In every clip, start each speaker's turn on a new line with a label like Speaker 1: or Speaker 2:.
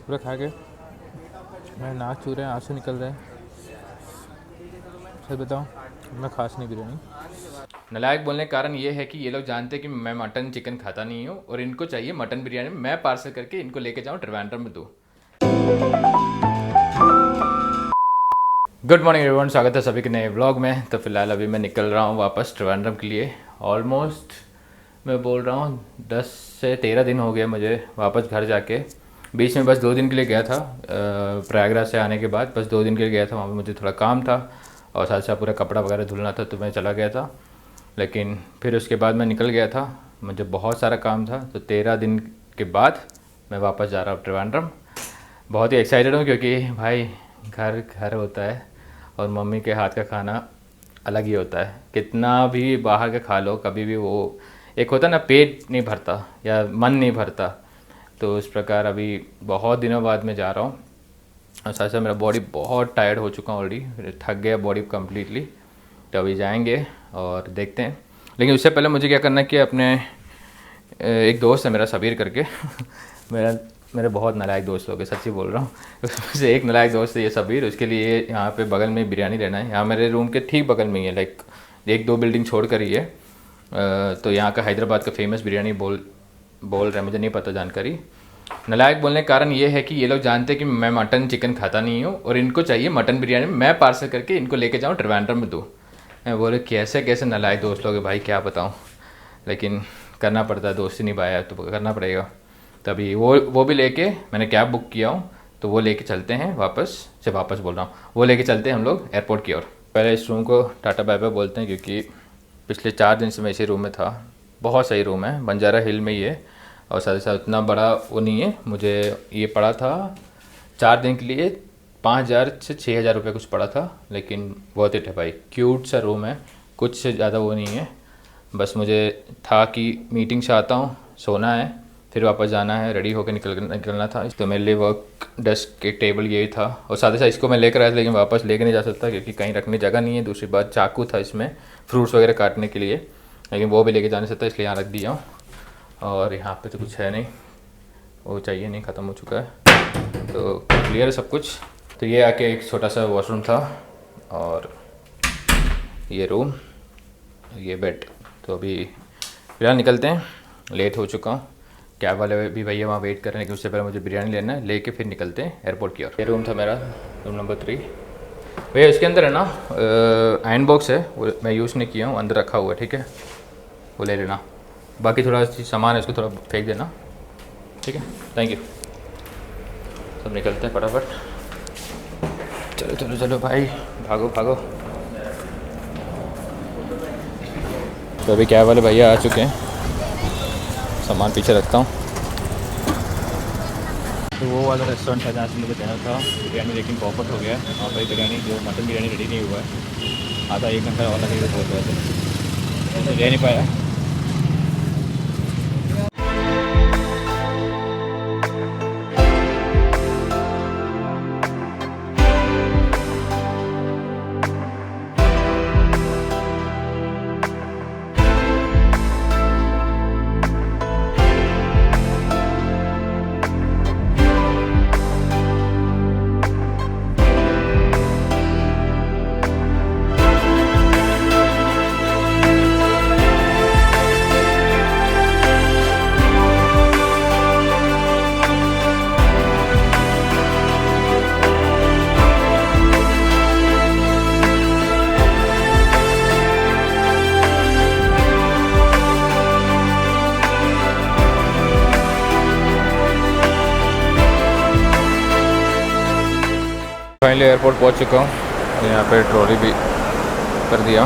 Speaker 1: पूरा खा के मैं नाक चू रहे हैं, आंसू निकल रहे हैं। सच बताऊँ, मैं खास नहीं बिरयानी। नालायक बोलने का कारण ये है कि ये लोग जानते हैं कि मैं मटन चिकन खाता नहीं हूँ और इनको चाहिए मटन बिरयानी। मैं पार्सल करके इनको लेके जाऊँ ट्रिवांड्रम में दूँ। गुड मॉर्निंग एवरीवन, स्वागत है सभी के नए व्लॉग में। तो फिलहाल अभी मैं निकल रहा हूँ वापस ट्रिवांड्रम के लिए। ऑलमोस्ट मैं बोल रहा हूँ 10 से 13 दिन हो गए मुझे वापस घर जाके। बीच में बस 2 दिन के लिए गया था, प्रयागराज से आने के बाद बस 2 दिन के लिए गया था। वहाँ पे मुझे थोड़ा काम था और साथ साथ पूरा कपड़ा वगैरह धुलना था, तो मैं चला गया था। लेकिन फिर उसके बाद मैं निकल गया था, मुझे बहुत सारा काम था। तो 13 दिन के बाद मैं वापस जा रहा हूँ ट्रिवांड्रम। बहुत ही एक्साइटेड हूँ क्योंकि भाई घर घर होता है और मम्मी के हाथ का खाना अलग ही होता है। कितना भी बाहर का खा लो, कभी भी वो एक होता है ना, पेट नहीं भरता या मन नहीं भरता। तो इस प्रकार अभी बहुत दिनों बाद मैं जा रहा हूँ और साथ साथ मेरा बॉडी बहुत टायर्ड हो चुका हूँ ऑलरेडी, थक गया बॉडी कम्प्लीटली। तो अभी जाएंगे और देखते हैं। लेकिन उससे पहले मुझे क्या करना है कि अपने एक दोस्त है मेरा सबीर करके मेरे बहुत नालायक दोस्त लोग हैं, सच्ची बोल रहा हूँ। उसमें से एक नालायक दोस्त है ये सबीर। उसके लिए यहाँ पे बगल में बिरयानी लेना है। यहाँ मेरे रूम के ठीक बगल में ही है, लाइक 1-2 बिल्डिंग छोड़ कर ही है। तो यहाँ का हैदराबाद का फेमस बिरयानी बोल रहे हैं, मुझे नहीं पता जानकारी। नालायक बोलने का कारण ये है कि ये लोग जानते हैं कि मैं मटन चिकन खाता नहीं हूँ और इनको चाहिए मटन बिरयानी। मैं पार्सल करके इनको लेके जाऊँ ट्रिवांड्रम में दूँ। मैं बोले कैसे कैसे नालायक दोस्त लोग हैं भाई, क्या बताऊँ। लेकिन करना पड़ता है, दोस्ती निभाया है तो करना पड़ेगा। तभी वो भी लेके मैंने कैब बुक किया हूँ, तो वो लेके चलते हैं वापस बोल रहा हूँ, वो लेके चलते हैं हम लोग एयरपोर्ट की ओर। पहले इस रूम को टाटा बाय बाय बोलते हैं क्योंकि पिछले 4 दिन से मैं इसी रूम में था। बहुत सही रूम है, बंजारा हिल में ही है और साथ ही साथ उतना बड़ा वो नहीं है। मुझे ये पड़ा था 4 दिन के लिए 5,000 से 6,000 रुपये कुछ पड़ा था, लेकिन बहुत इट है भाई। क्यूट सा रूम है, कुछ से ज़्यादा वो नहीं है। बस मुझे था कि मीटिंग से आता हूँ, सोना है, फिर वापस जाना है, रेडी होकर निकलना था। तो मेरे लिए वर्क डेस्क के टेबल यही था और साथ ही साथ इसको मैं लेकर आया था, लेकिन वापस लेकर नहीं जा सकता क्योंकि कहीं रखने जगह नहीं है। दूसरी बात, चाकू था इसमें फ्रूट्स वगैरह काटने के लिए, लेकिन वो भी लेके जा नहीं सकता, इसलिए यहाँ रख दिया हूँ। और यहाँ पे तो कुछ है नहीं, वो चाहिए नहीं, ख़त्म हो चुका है। तो क्लियर है सब कुछ। तो ये आके एक छोटा सा वॉशरूम था और ये रूम, ये बेड। तो अभी फिलहाल निकलते हैं, लेट हो चुका हूँ। कैब वाले भी भैया वहाँ वेट कर रहे हैं कि उससे पहले मुझे बिरयानी लेना है, लेके फिर निकलते हैं एयरपोर्ट की ओर। ये रूम था मेरा, रूम नंबर 3। भैया इसके अंदर है ना आयरन बॉक्स है, वो मैं यूज़ नहीं किया हूँ, अंदर रखा हुआ है, ठीक है, वो ले लेना। बाकी थोड़ा सामान है इसको थोड़ा फेंक देना, ठीक है, थैंक यू। सब निकलते हैं फटाफट। चलो चलो चलो भाई, भागो भागो। तो अभी कैब वाले भैया आ चुके हैं, सामान पीछे रखता हूँ। तो वो वाला रेस्टोरेंट था जहाँ से मुझे देना था बिरयानी, लेकिन पॉपअप हो गया है। वहाँ पर बिरयानी जो मटन बिरयानी रेडी नहीं हुआ है, आधा 1 घंटा और लगेगा बोल रहे थे, तो ले नहीं पाया। फाइनली एयरपोर्ट पहुंच चुका हूँ। यहाँ पे ट्रॉली भी कर दिया,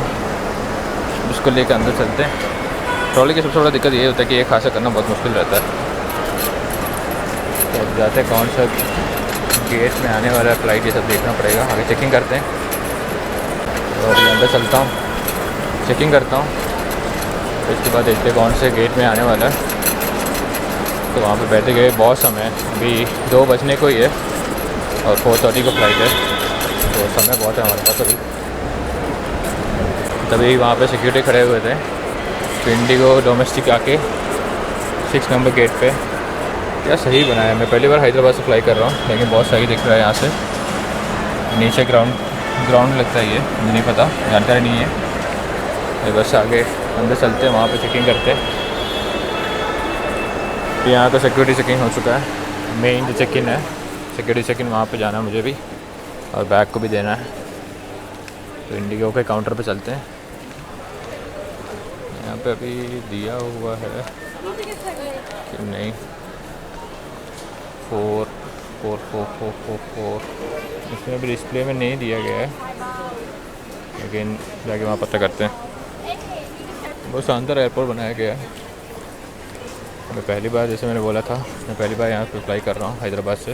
Speaker 1: उसको लेकर अंदर चलते हैं। ट्रॉली की सबसे बड़ा दिक्कत ये होता है कि ये खासा करना बहुत मुश्किल रहता है। तो अब जाते हैं कौन सा गेट में आने वाला है फ़्लाइट, ये सब देखना पड़ेगा। आगे चेकिंग करते हैं, तो अभी अंदर चलता हूँ, चेकिंग करता हूँ, तो इसके बाद देखते हैं कौन से गेट में आने वाला है। तो वहाँ पे बैठे गए बहुत समय, अभी 2 बजने को ही है और 4:30 को फ्लाइट है, तो समय बहुत है हमारे पास अभी। तभी वहाँ पे सिक्योरिटी खड़े हुए थे, तो इंडिगो डोमेस्टिक आके 6 नंबर गेट पे क्या सही बनाया। मैं पहली बार हैदराबाद से फ्लाई कर रहा हूँ, लेकिन बहुत सही दिख रहा है यहाँ से। नीचे ग्राउंड लगता है ये, मुझे नहीं पता, जानकारी नहीं है। ये बस आगे अंदर चलते हैं, वहाँ पे चेकिंग करते हैं। यहाँ का सिक्योरिटी चेकिंग हो चुका है। मेन जो चेक इन है, सिक्योरिटी चेक इन, वहाँ पे जाना है मुझे भी, और बैग को भी देना है। तो इंडिगो के काउंटर पे चलते हैं। यहाँ पे अभी दिया हुआ है कि नहीं, 44444, इसमें अभी डिस्प्ले में नहीं दिया गया है, लेकिन जाके वहाँ पता करते हैं। बहुत शानदार एयरपोर्ट बनाया गया है। मैं पहली बार, जैसे मैंने बोला था, मैं पहली बार यहाँ पे फ्लाई कर रहा हूँ हैदराबाद से।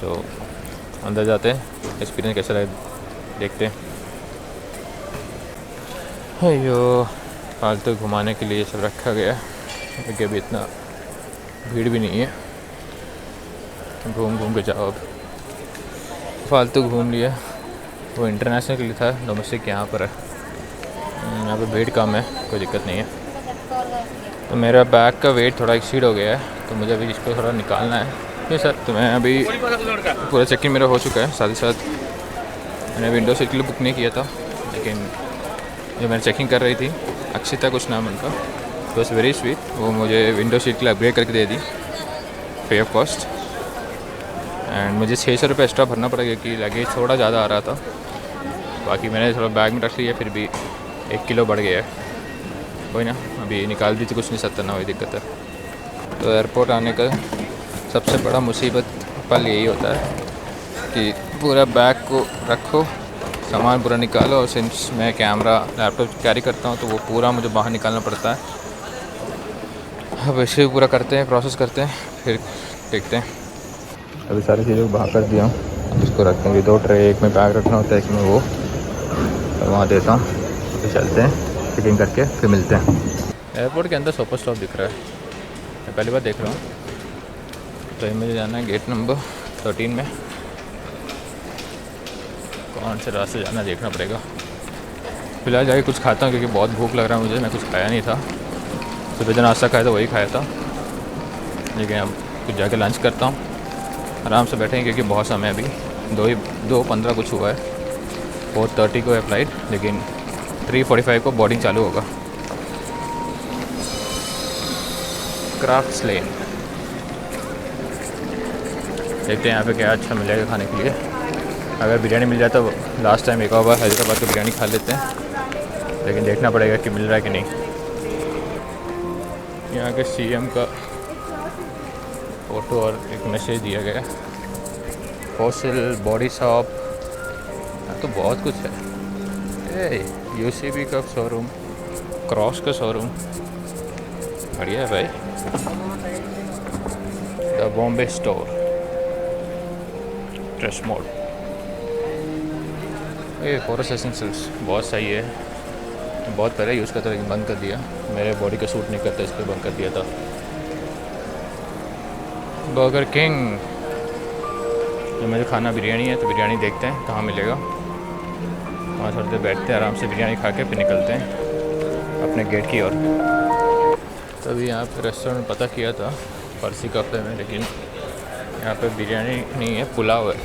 Speaker 1: तो अंदर जाते हैं, एक्सपीरियंस कैसा रहे देखते हैं। अयो, फालतू घुमाने के लिए ये सब रखा गया है, क्योंकि अभी इतना भीड़ भी नहीं है। घूम के जाओ। अब फालतू घूम लिया। वो इंटरनेशनल के लिए था, डोमेस्टिक यहाँ पर है। यहाँ पर भीड़ कम है, कोई दिक्कत नहीं है। तो मेरा बैग का वेट थोड़ा एक्सीड हो गया है, तो मुझे अभी इसको थोड़ा निकालना है। ठीक सर, तो मैं अभी पूरा चेक इन मेरा हो चुका है। साथ ही साथ मैंने विंडो सीट के लिए बुक नहीं किया था, लेकिन जो मैंने चेकिंग कर रही थी, अक्षिता कुछ नाम उनका, तो इट्स वेरी स्वीट, वो मुझे विंडो सीट के लिए अपग्रेड करके दे दी फ्री ऑफ कॉस्ट। एंड मुझे 600 रुपये एक्स्ट्रा भरना पड़ेगा, क्योंकि लगेज थोड़ा ज़्यादा आ रहा था। बाकी मैंने थोड़ा बैग में रख लिया, फिर भी 1 किलो बढ़ गया है। कोई ना, अभी निकाल दी तो कुछ नहीं सकता ना, वही दिक्कत है। तो एयरपोर्ट आने का सबसे बड़ा मुसीबत पल यही होता है कि पूरा बैग को रखो, सामान पूरा निकालो, और सिंस मैं कैमरा लैपटॉप कैरी करता हूँ, तो वो पूरा मुझे बाहर निकालना पड़ता है। अब इसे पूरा करते हैं, प्रोसेस करते हैं, फिर देखते हैं। अभी सारी चीज़ों को बाहर कर दिया हूँ, इसको रखते हैं। 2 ट्रे, एक में बैग रखना होता है, एक में वो, और वहाँ देता हूँ। फिर चलते हैं, फिटिंग करके फिर मिलते हैं। एयरपोर्ट के अंदर सुपर स्टॉप दिख रहा है, मैं पहली बार देख रहा हूँ। तो मुझे जाना है गेट नंबर 13 में। कौन से रास्ते जाना देखना पड़ेगा। फिलहाल जाके कुछ खाता हूँ, क्योंकि बहुत भूख लग रहा है मुझे। मैं कुछ खाया नहीं था, सुबह जो नाश्ता खाया था वही खाया था, लेकिन अब कुछ जाके लंच करता हूँ। आराम से बैठेंगे, क्योंकि बहुत समय अभी 2:15 कुछ हुआ है। 4:30 को है फ्लाइट, लेकिन 3:45 को बोर्डिंग चालू होगा। क्राफ्ट्स लेन, देखते हैं यहाँ पे क्या अच्छा मिलेगा खाने के लिए। अगर बिरयानी मिल जाए तो लास्ट टाइम एक और बार हैदराबाद की बिरयानी खा लेते हैं, लेकिन देखना पड़ेगा कि मिल रहा है कि नहीं। यहाँ के सीएम का फ़ोटो और एक मैसेज दिया गया है। फॉसिल बॉडी शॉप, तो बहुत कुछ है। यूसीबी का शोरूम, क्रॉस का शोरूम, बढ़िया है भाई। The Bombay store, trace mode, ये फॉरेस्ट एसेंशियल्स बहुत सही है। बहुत पहले यूज़ करता, लेकिन बंद कर दिया। मेरे बॉडी का सूट नहीं करता, इसलिए बंद कर दिया था। बर्गर किंग, तो मुझे खाना बिरयानी है, तो बिरयानी देखते हैं कहाँ मिलेगा। वहाँ थोड़ी देर बैठते हैं, आराम से बिरयानी खा के फिर निकलते हैं अपने गेट की ओर। तो अभी यहाँ पे रेस्टोरेंट पता किया था परसी कैफे में, लेकिन यहाँ पे बिरयानी नहीं है, पुलाव है।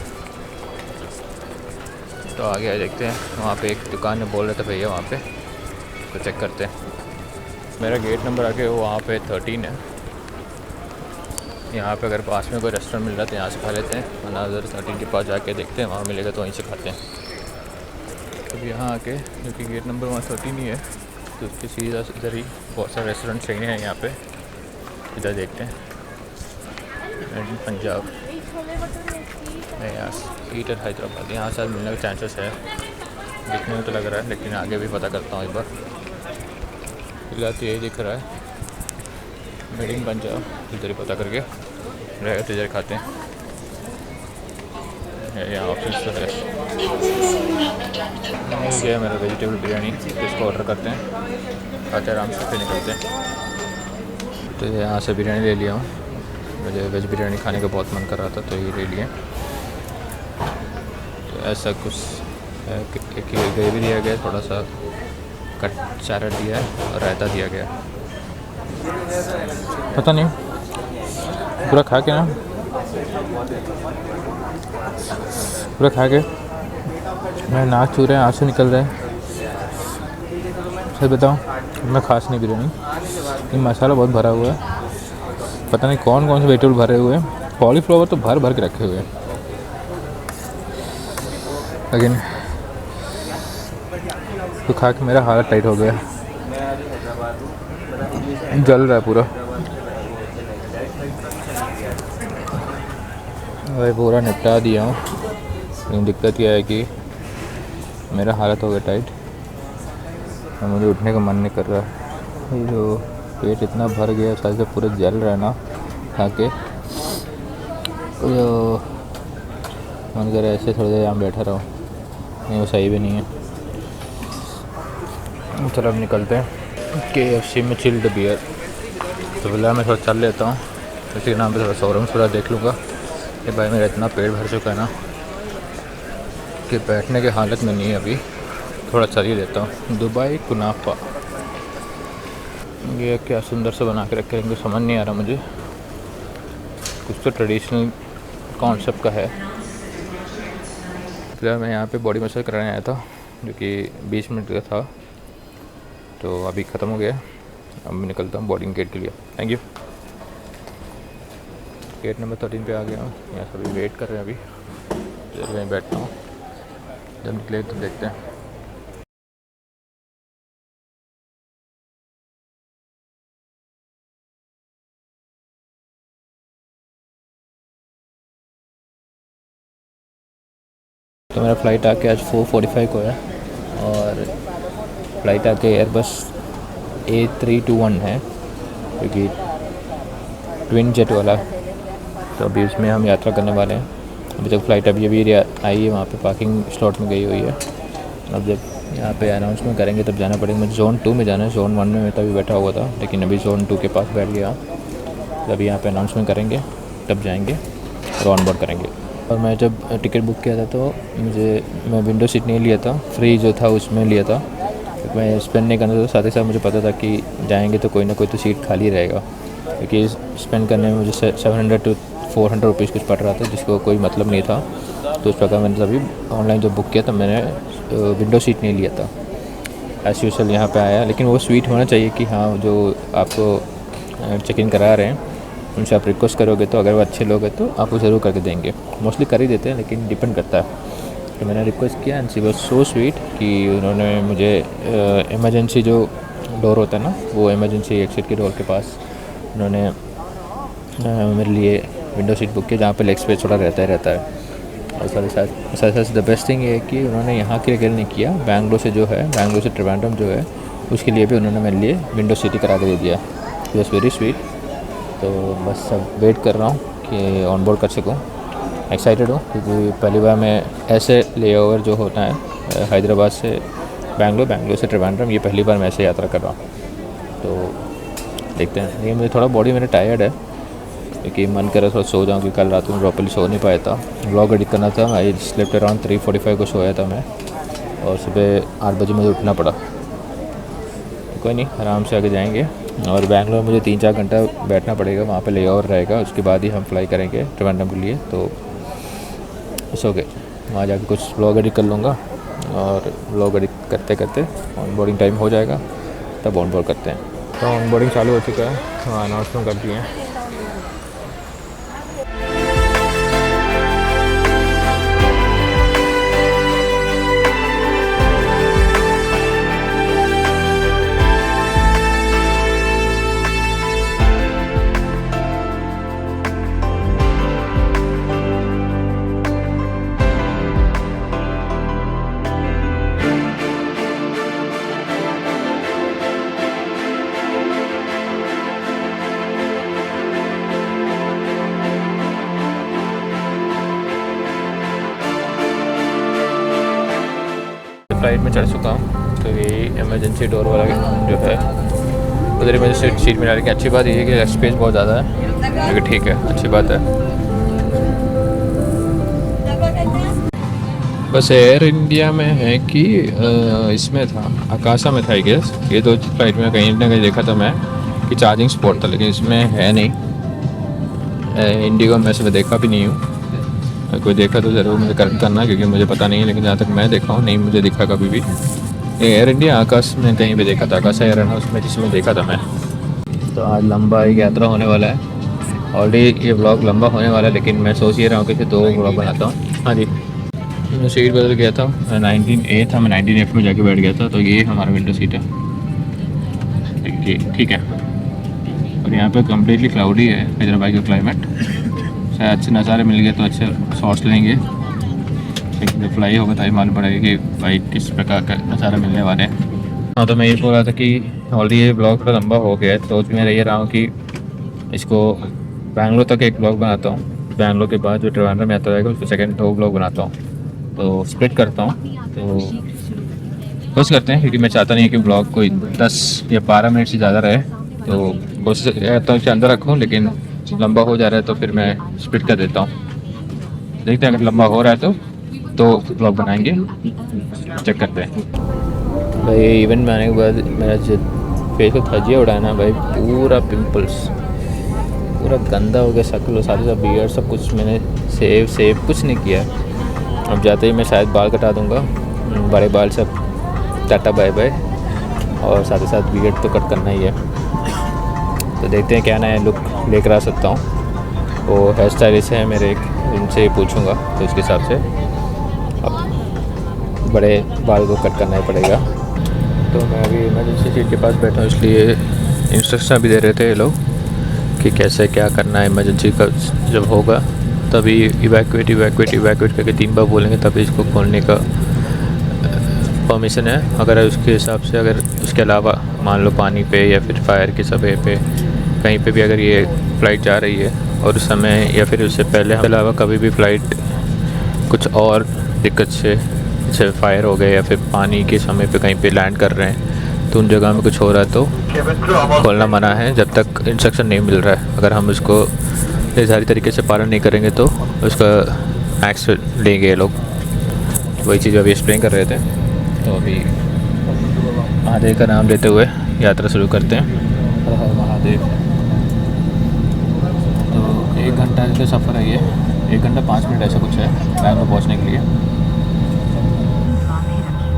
Speaker 1: तो आगे देखते हैं, वहाँ पे एक दुकान में बोल रहे थे भैया वहाँ पे, तो चेक करते हैं। मेरा गेट नंबर आके वहाँ पे 13 है। यहाँ पे अगर पास में कोई रेस्टोरेंट मिल रहा है तो यहाँ से खा लेते हैं, वरना उधर 13 के पास जाके देखते हैं, वहाँ मिलेगा तो वहीं से खाते हैं। तो यहाँ आके, क्योंकि गेट नंबर वहाँ 13 ही है, तो उसके सीधा इधर ही बहुत सारे रेस्टोरेंट सही हैं यहाँ पे। इधर देखते हैं, made in Punjab, eater Hyderabad, यहाँ से मिलने के चांसेस है, दिखने में तो लग रहा है, लेकिन आगे भी पता करता हूँ एक बार। फिलहाल तो यही दिख रहा है, मेड इन पंजाब, इधर ही पता करके रहेगा तो इधर खाते हैं। यहाँ ऑप्शन तो है। मिल गया मेरा वेजिटेबल बिरयानी, इसको ऑर्डर करते हैं, खाते आराम से फिर निकलते हैं। तो यहाँ से बिरयानी ले लिया हूँ, मुझे वेज बिरयानी खाने का बहुत मन कर रहा था, तो ये ले लिए। तो ऐसा कुछ एक ग्रेवी दिया गया, थोड़ा सा कट सैलड दिया है और रायता दिया गया। पता नहीं, पूरा खा के ना, पूरा खा के मेरे नाक छू रहे हैं, आंसू निकल रहे हैं। सच बताऊँ मैं खास नहीं बिरयानी, ये मसाला बहुत भरा हुआ है, पता नहीं कौन कौन से वेजिटेबल भरे हुए हैं, कॉलीफ्लावर तो भर भर के रखे हुए हैं, लेकिन तो खा के मेरा हालत टाइट हो गया, जल रहा है पूरा, वही पूरा निपटा दिया हूँ। लेकिन दिक्कत यह है कि मेरा हालत हो गया टाइट और मुझे उठने का मन नहीं कर रहा है। ये जो पेट इतना भर गया, साथ से पूरा जल रहा है ना खा के, तो मन कर रहा है ऐसे थोड़ी देर यहाँ बैठा रहो, नहीं वो सही भी नहीं है। चलो अब निकलते हैं KFC में चिल्ड बियर। तो फिलहाल मैं थोड़ा चल लेता हूँ, इसी के नाम पे थोड़ा शोरूम थोड़ा देख लूँगा। ये भाई मेरा इतना पेट भर चुका है ना कि बैठने की हालत में नहीं है अभी, थोड़ा चल ही लेता हूँ। दुबई कुनाफा, ये क्या सुंदर से बना के रखे हैं, समझ नहीं आ रहा मुझे, कुछ तो ट्रेडिशनल कॉन्सेप्ट का है। फिलहाल मैं यहाँ पे बॉडी मसाज कराने आया था जो कि 20 मिनट का था, तो अभी ख़त्म हो गया। अब मैं निकलता हूँ बोर्डिंग गेट के लिए। Thank you. गेट नंबर 13 पे आ गया हूँ, यहाँ सभी वेट कर रहे हैं, अभी जब मैं बैठता हूँ, जब निकले तो देखते हैं। तो मेरा फ़्लाइट आके आज 4:45 को है और फ़्लाइट आके एयरबस A321 है क्योंकि ट्विन जेट वाला, तो अभी उसमें हम यात्रा करने वाले हैं। अभी तक फ़्लाइट अभी आई है, वहाँ पे पार्किंग स्लॉट में गई हुई है। अब जब यहाँ पे अनाउंसमेंट करेंगे तब जाना पड़ेगा। मुझे ज़ोन 2 में जाना है, ज़ोन 1 में मैं तभी बैठा हुआ था, लेकिन अभी ज़ोन 2 के पास बैठ गया। जब यहाँ पे अनाउंसमेंट करेंगे तब जाएंगे और ऑन बोर्ड करेंगे। और मैं जब टिकट बुक किया था तो मैं विंडो सीट नहीं लिया था, फ्री जो था उसमें लिया था, क्योंकि मैं स्पेंड नहीं करना था। साथ ही साथ मुझे पता था कि जाएंगे तो कोई ना कोई तो सीट खाली रहेगा, क्योंकि स्पेंड करने में मुझे 700 to 400 रुपीज़ कुछ पड़ रहा था, जिसको कोई मतलब नहीं था। तो उस प्रकार मैंने तभी ऑनलाइन जब बुक किया तब मैंने विंडो सीट नहीं लिया था। एज यूजुअल यहाँ पे आया, लेकिन वो स्वीट होना चाहिए कि हाँ जो आपको चेक इन करा रहे हैं उनसे आप रिक्वेस्ट करोगे तो अगर वो अच्छे लोग हैं तो आपको ज़रूर करके देंगे। मोस्टली कर ही देते हैं, लेकिन डिपेंड करता है। तो मैंने रिक्वेस्ट किया and she was so sweet कि उन्होंने मुझे इमरजेंसी जो डोर होता है ना, वो इमरजेंसी एग्जिट के डोर के पास उन्होंने मेरे लिए विंडो सीट बुक किया, जहाँ पे लेग स्पेस थोड़ा रहता है। और साथ द बेस्ट थिंग ये है कि उन्होंने यहाँ के लिए नहीं किया, बैंगलोर से त्रिवेंद्रम जो है उसके लिए भी उन्होंने मेरे लिए विंडो सीट ही करा के दे दिया। It was very sweet. तो बस अब वेट कर रहा हूँ कि ऑन बोर्ड कर सकूँ। एक्साइटेड हूँ क्योंकि पहली बार मैं ऐसे लेओवर जो होता है हैदराबाद से बैंगलोर से त्रिवेंद्रम, ये पहली बार मैं ऐसे यात्रा कर रहा हूँ। तो देखते हैं। लेकिन मुझे थोड़ा बॉडी मेरा टायर्ड है क्योंकि मन कर रहा थोड़ा सो जाऊँ, कि कल रात में प्रॉपर्ली सो नहीं पाया था। व्लॉग एडिट करना था, आई स्लेप्ट अराउंड 3:45 को सोया था मैं, और सुबह 8 बजे मुझे उठना पड़ा। तो कोई नहीं, आराम से आगे जाएंगे। और बैंगलोर मुझे 3-4 घंटा बैठना पड़ेगा, वहाँ पे लेओवर रहेगा, उसके बाद ही हम फ्लाई करेंगे त्रिवेंद्रम के लिए। तो सो गए, वहाँ जाके कुछ व्लॉग एडिट कर लूँगा और व्लॉग एडिट करते करते ऑन बोर्डिंग टाइम हो जाएगा, तब ऑन बोर्ड करते हैं। तो ऑन बोर्डिंग चालू हो चुका है, वहाँ अनाउंसमेंट कर दिए हैं। फ्लाइट में चढ़ चुका हूँ, तो ये इमरजेंसी डोर वाला जो है उधर ही मुझे सीट मिला रही है। अच्छी बात ये है कि स्पेस बहुत ज़्यादा है, लेकिन ठीक है, अच्छी बात है। बस एयर इंडिया में है कि इसमें था, आकाशा में था आई गेस। ये दो फ्लाइट में कहीं ना कहीं देखा था मैं, कि चार्जिंग स्पॉट था, लेकिन इसमें है नहीं। इंडिगो में से मैं देखा भी नहीं हूँ, अगर कोई देखा तो ज़रूर मुझे करेक्ट करना, क्योंकि मुझे पता नहीं है। लेकिन जहाँ तक मैं देखा हूँ नहीं मुझे दिखा कभी भी। एयर इंडिया आकाश में कहीं भी देखा था, आकाश एयर है ना उसमें, जिसमें देखा था मैं। तो आज लंबा एक यात्रा होने वाला है। ऑलरेडी ये ब्लॉग लंबा होने वाला है, लेकिन मैं सोच ये रहा हूँ कि 2 ब्लॉग बनाता हूँ। हाँ जी, मैं सीट बदल गया था, 19A था, मैं 19F में जाके बैठ गया था। तो ये हमारा विंडो सीट है, ठीक है। और यहाँ पे कम्प्लीटली क्लाउडी है हैदराबाद का क्लाइमेट। शायद अच्छे नज़ारे मिल गए तो अच्छे शॉट्स लेंगे, लेकिन जब फ्लाई होगा तभी मालूम पड़ेगा कि भाई किस प्रकार का नज़ारा मिलने वाले हैं। हाँ, तो मैं ये बोल रहा था कि ऑलरेडी ये ब्लॉग थोड़ा लंबा हो गया है, तो मैं रह रहा हूँ कि इसको बैंगलोर तक एक ब्लॉग बनाता हूँ। बैंगलोर के बाद जो ट्रिवांड्रम में आता रहेगा उसको सेकंड 2 ब्लॉग बनाता हूँ, तो स्प्लिट करता हूँ। तो कोशिश करते हैं, क्योंकि मैं चाहता नहीं कि ब्लॉग कोई 10 या 12 मिनट से ज़्यादा रहे। तो कोशिश करता हूँ कि अंदर रखूँ, लेकिन लंबा हो जा रहा है तो फिर मैं स्प्लिट कर देता हूँ। देखते हैं, अगर लंबा हो रहा है तो ब्लॉग बनाएंगे, चेक करते हैं। भाई इवेंट में आने के बाद मेरा जो फेस को धज्जियाँ उड़ाया ना भाई, पूरा पिंपल्स, पूरा गंदा हो गया शक्ल और साथ ही साथ बियर्ड सब कुछ मैंने सेव कुछ नहीं किया। अब जाते ही मैं शायद बाल कटा दूंगा, बड़े बाल सब टाटा बाय बाय, और साथ ही साथ बियर्ड तो कट करना ही है। तो देखते हैं क्या नया लुक लेकर आ सकता हूँ। वो हेयर स्टाइलिस्ट है मेरे एक, उनसे पूछूंगा तो उसके हिसाब से अब बड़े बाल को कट करना ही पड़ेगा। तो मैं अभी इमरजेंसी सीट के पास बैठा हूँ, इसलिए इंस्ट्रक्शन भी दे रहे थे ये लोग कि कैसे क्या करना है। इमरजेंसी का जब होगा तभी इवैक्यूएट करके 3 बार बोलेंगे, तभी इसको खोलने का परमिशन है। अगर उसके हिसाब से, अगर उसके अलावा मान लो पानी पे या फिर फायर के सतह पे कहीं पे भी अगर ये फ़्लाइट जा रही है और उस समय या फिर उससे पहले के अलावा कभी भी फ़्लाइट कुछ और दिक्कत से, जैसे फायर हो गए या फिर पानी के समय पे कहीं पे लैंड कर रहे हैं, तो उन जगह में कुछ हो रहा है तो खोलना मना है जब तक इंस्ट्रक्शन नहीं मिल रहा है। अगर हम उसको निर्धारित तरीके से पालन नहीं करेंगे तो उसका एक्स लेंगे ये लोग। वही चीज़ अभी एक्सप्लेन कर रहे थे। तो अभी महादेव का नाम लेते हुए यात्रा शुरू करते हैं। हर हर महादेव। तो 1 घंटा का सफ़र है ये, 1 घंटा 5 मिनट ऐसा कुछ है बैंगलोर पहुंचने के लिए।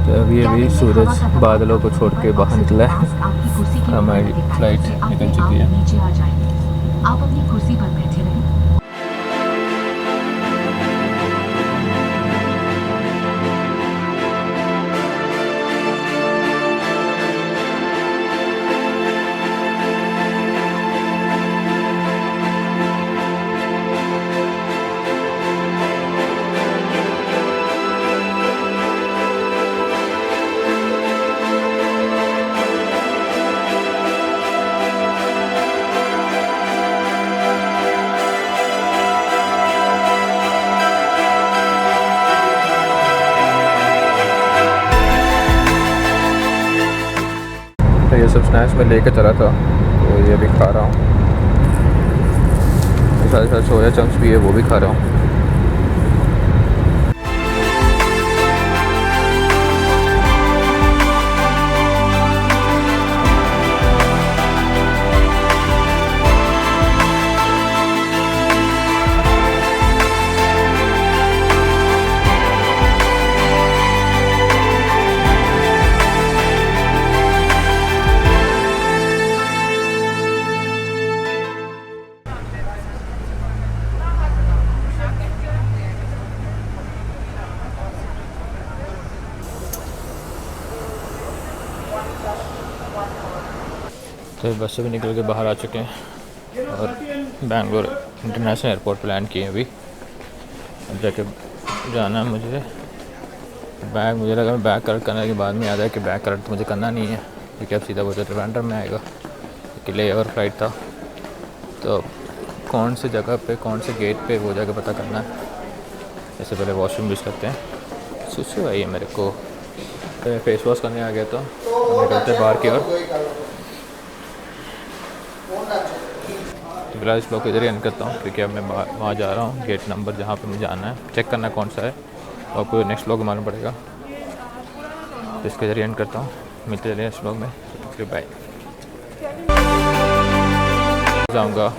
Speaker 1: तो अभी सूरज बादलों को छोड़ के बाहर निकला है, हमारी फ्लाइट निकल चुकी है।
Speaker 2: आप अपनी कुर्सी पर बैठे रहें।
Speaker 1: तो ये सब स्नैक्स मैं लेकर चला था, तो ये भी खा रहा हूँ। साथ साथ सोया चंक्स भी है, वो भी खा रहा हूँ। तो बस से भी निकल के बाहर आ चुके हैं और बैंगलोर इंटरनेशनल एयरपोर्ट पे लैंड किए अभी। अब जाके जाना है मुझे। बैग मुझे लगा मैं बैग कलेक्ट करने के बाद में याद है कि बैग कलेक्ट मुझे करना नहीं है, क्योंकि अब सीधा बोलते ट्रिवांड्रम में आएगा, कि लेओवर फ्लाइट था। तो कौन सी जगह पे, कौन से गेट पे, वो जाके पता करना है। इससे पहले वॉशरूम यूज़ करते हैं। सुसु आई है मेरे को, तो फेस वॉश करने आ गया तो निकलते बाहर की ओर। तो फिलहाल इस ब्लॉग को इधर ही एंड करता हूँ, क्योंकि अब मैं वहाँ जा रहा हूँ, गेट नंबर जहाँ पे मुझे आना है, चेक करना है कौन सा है, और आपको नेक्स्ट ब्लॉग मालूम पड़ेगा। तो इसको इधर ही एंड करता हूँ, मिलते चलिए नेक्स्ट ब्लॉग में। बाय। जाऊंगा।